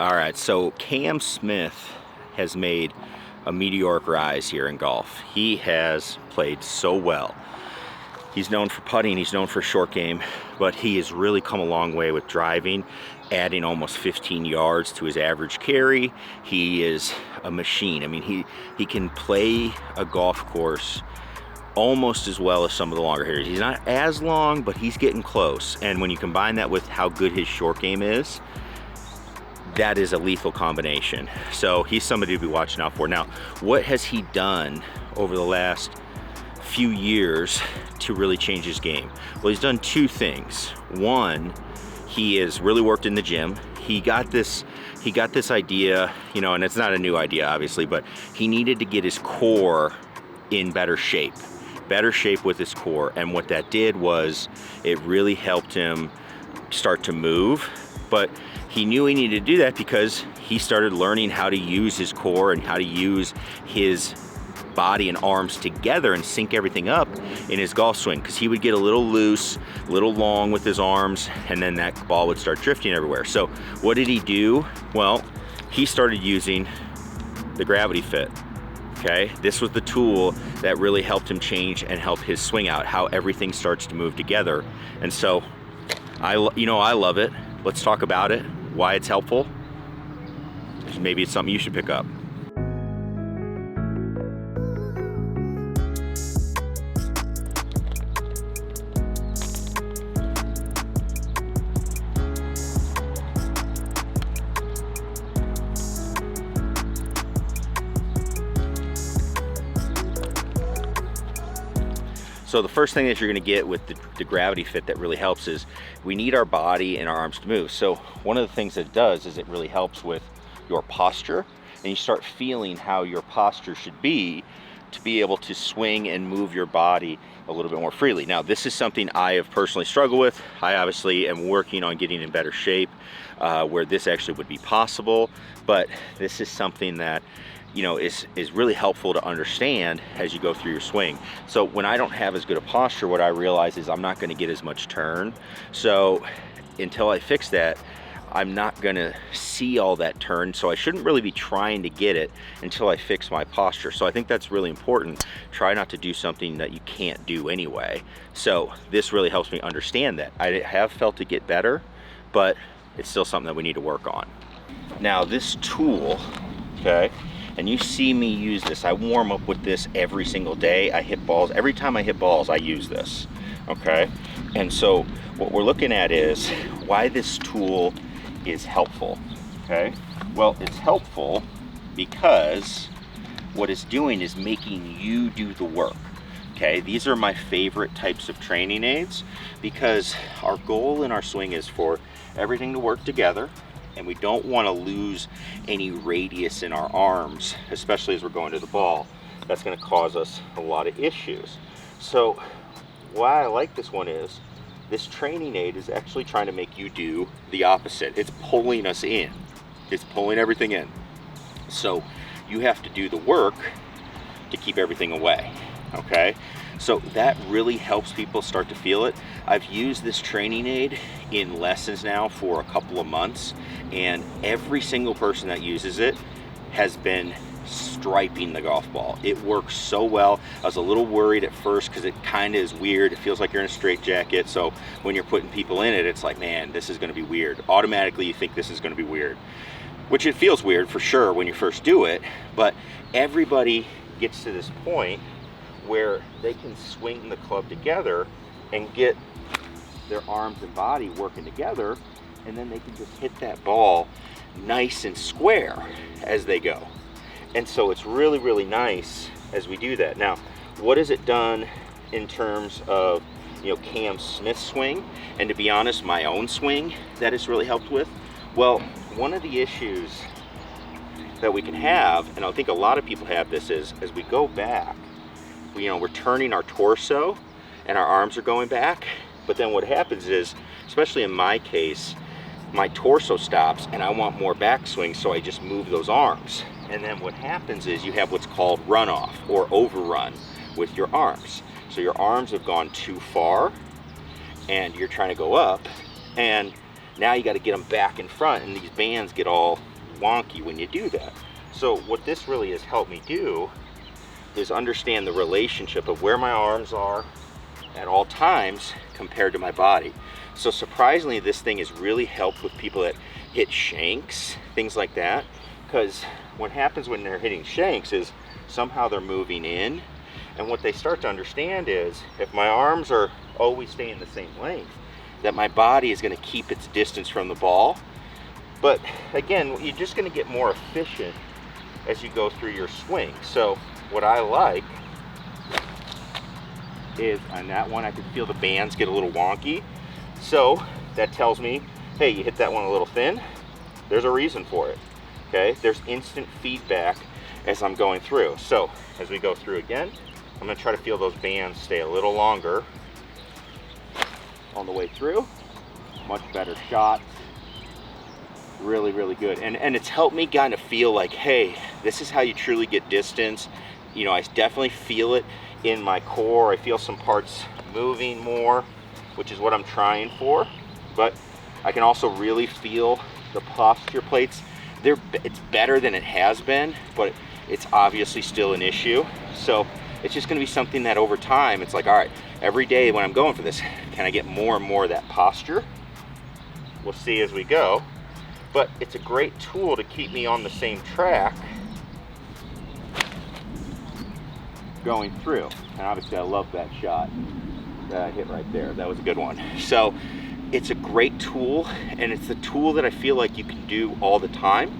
All right, so Cam Smith has made a meteoric rise here in golf. He has played so well. He's known for putting, he's known for short game, but he has really come a long way with driving, adding almost 15 yards to his average carry. He is a machine. I mean, he can play a golf course almost as well as some of the longer hitters. He's not as long, but he's getting close. And when you combine that with how good his short game is, that is a lethal combination. So he's somebody to be watching out for. Now, what has he done over the last few years to really change his game? Well, he's done two things. One, he has really worked in the gym. He got this idea, you know, and it's not a new idea obviously, but he needed to get his core in better shape with his core. And what that did was it really helped him start to move. But he knew he needed to do that because he started learning how to use his core and how to use his body and arms together and sync everything up in his golf swing, because he would get a little loose, a little long with his arms, and then that ball would start drifting everywhere. So what did he do? Well, he started using the gravity fit. Okay, this was the tool that really helped him change and help his swing out, how everything starts to move together. And so I love it. Let's talk about it, why it's helpful. Maybe it's something you should pick up. So the first thing that you're gonna get with the gravity fit that really helps is we need our body and our arms to move. So one of the things that it does is it really helps with your posture, and you start feeling how your posture should be to be able to swing and move your body a little bit more freely. Now, this is something I have personally struggled with. I obviously am working on getting in better shape where this actually would be possible, but this is something that is really helpful to understand as you go through your swing. So when I don't have as good a posture, what I realize is I'm not going to get as much turn. So until I fix that, I'm not going to see all that turn. So I shouldn't really be trying to get it until I fix my posture. So I think that's really important. Try not to do something that you can't do anyway. So this really helps me understand that. I have felt it get better, but it's still something that we need to work on. Now this tool, okay, and you see me use this. I warm up with this every single day. I hit balls. Every time I hit balls, I use this, okay? And so what we're looking at is why this tool is helpful, okay? Well, it's helpful because what it's doing is making you do the work, okay? These are my favorite types of training aids because our goal in our swing is for everything to work together, and we don't want to lose any radius in our arms, especially as we're going to the ball. That's going to cause us a lot of issues. So why I like this one is this training aid is actually trying to make you do the opposite. It's pulling us in. It's pulling everything in. So you have to do the work to keep everything away, okay? So that really helps people start to feel it. I've used this training aid in lessons now for a couple of months, and every single person that uses it has been striping the golf ball. It works so well. I was a little worried at first because it kind of is weird. It feels like you're in a straitjacket. So when you're putting people in it, it's like, man, this is going to be weird. Automatically you think this is going to be weird, which it feels weird for sure when you first do it, but everybody gets to this point where they can swing the club together and get their arms and body working together, and then they can just hit that ball nice and square as they go. And so it's really, really nice as we do that. Now, what has it done in terms of Cam Smith's swing, and to be honest, my own swing that it's really helped with? Well, one of the issues that we can have, and I think a lot of people have this, is as we go back, we're turning our torso and our arms are going back, but then what happens is, especially in my case, my torso stops and I want more backswing, so I just move those arms. And then what happens is you have what's called runoff or overrun with your arms. So your arms have gone too far and you're trying to go up, and now you got to get them back in front, and these bands get all wonky when you do that. So what this really has helped me do is understand the relationship of where my arms are at all times compared to my body. So surprisingly, this thing has really helped with people that hit shanks, things like that, because what happens when they're hitting shanks is somehow they're moving in, and what they start to understand is if my arms are always staying the same length, that my body is going to keep its distance from the ball. But again, you're just going to get more efficient as you go through your swing. So what I like is on that one, I can feel the bands get a little wonky. So that tells me, hey, you hit that one a little thin. There's a reason for it. Okay, there's instant feedback as I'm going through. So as we go through again, I'm going to try to feel those bands stay a little longer on the way through. Much better shots. Really, really good. And it's helped me kind of feel like, hey, this is how you truly get distance. You know, I definitely feel it in my core. I feel some parts moving more, which is what I'm trying for. But I can also really feel the posture plates. It's better than it has been, but it's obviously still an issue. So it's just going to be something that over time, it's like, all right, every day when I'm going for this, can I get more and more of that posture? We'll see as we go. But it's a great tool to keep me on the same track going through. And obviously I love that shot that I hit right there. That was a good one. So it's a great tool, and it's the tool that I feel like you can do all the time,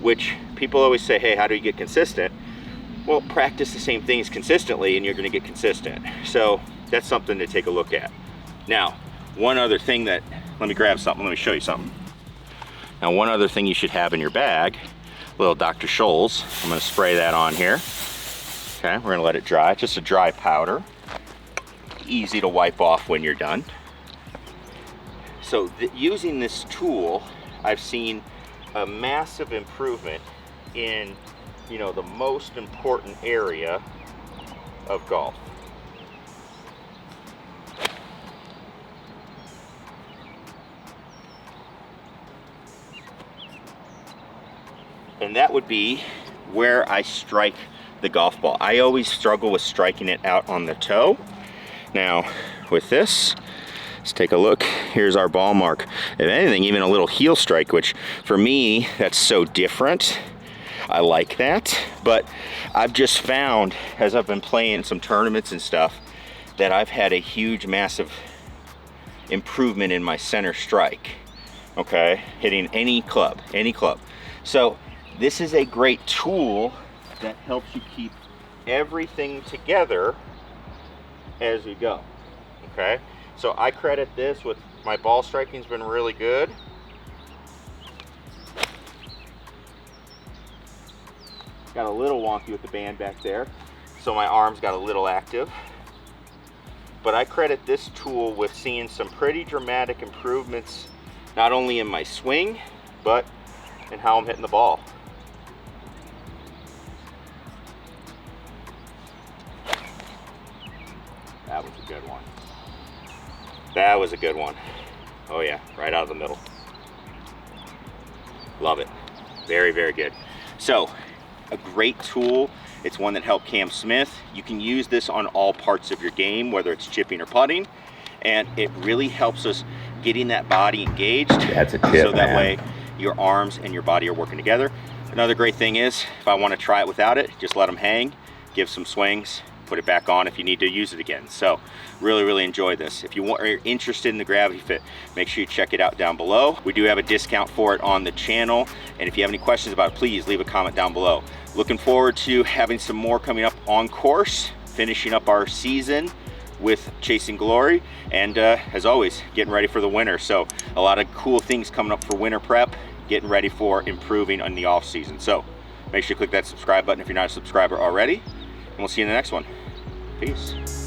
which people always say, hey, how do you get consistent? Well, practice the same things consistently and you're going to get consistent. So that's something to take a look at. Now, one other thing that, let me grab something, let me show you something. Now, one other thing you should have in your bag, little Dr. Scholl's. I'm going to spray that on here. Okay, we're going to let it dry. Just a dry powder. Easy to wipe off when you're done. So using this tool, I've seen a massive improvement in, you know, the most important area of golf. And that would be where I strike the golf ball. I always struggle with striking it out on the toe. Now, with this, let's take a look. Here's our ball mark. If anything, even a little heel strike, which for me, that's so different. I like that. But I've just found, as I've been playing some tournaments and stuff, that I've had a huge, massive improvement in my center strike. Okay, hitting any club, any club. So this is a great tool that helps you keep everything together as we go. Okay, so I credit this with my ball striking's been really good. Got a little wonky with the band back there, so my arms got a little active. But I credit this tool with seeing some pretty dramatic improvements, not only in my swing, but in how I'm hitting the ball. That was a good one. That was a good one. Oh yeah, right out of the middle. Love it. Very, very good. So, a great tool. It's one that helped Cam Smith. You can use this on all parts of your game, whether it's chipping or putting, and it really helps us getting that body engaged. That's a tip, so that man. way your arms and your body are working together. Another great thing is, if I want to try it without it, just let them hang, give some swings, put it back on if you need to use it again. So really, really enjoy this. If you are interested in the Gravity Fit, make sure you check it out down below. We do have a discount for it on the channel, and if you have any questions about it, please leave a comment down below. Looking forward to having some more coming up on course, finishing up our season with Chasing Glory, and as always, getting ready for the winter. So a lot of cool things coming up for winter prep, getting ready for improving on the off season. So make sure you click that subscribe button if you're not a subscriber already, and we'll see you in the next one. Peace.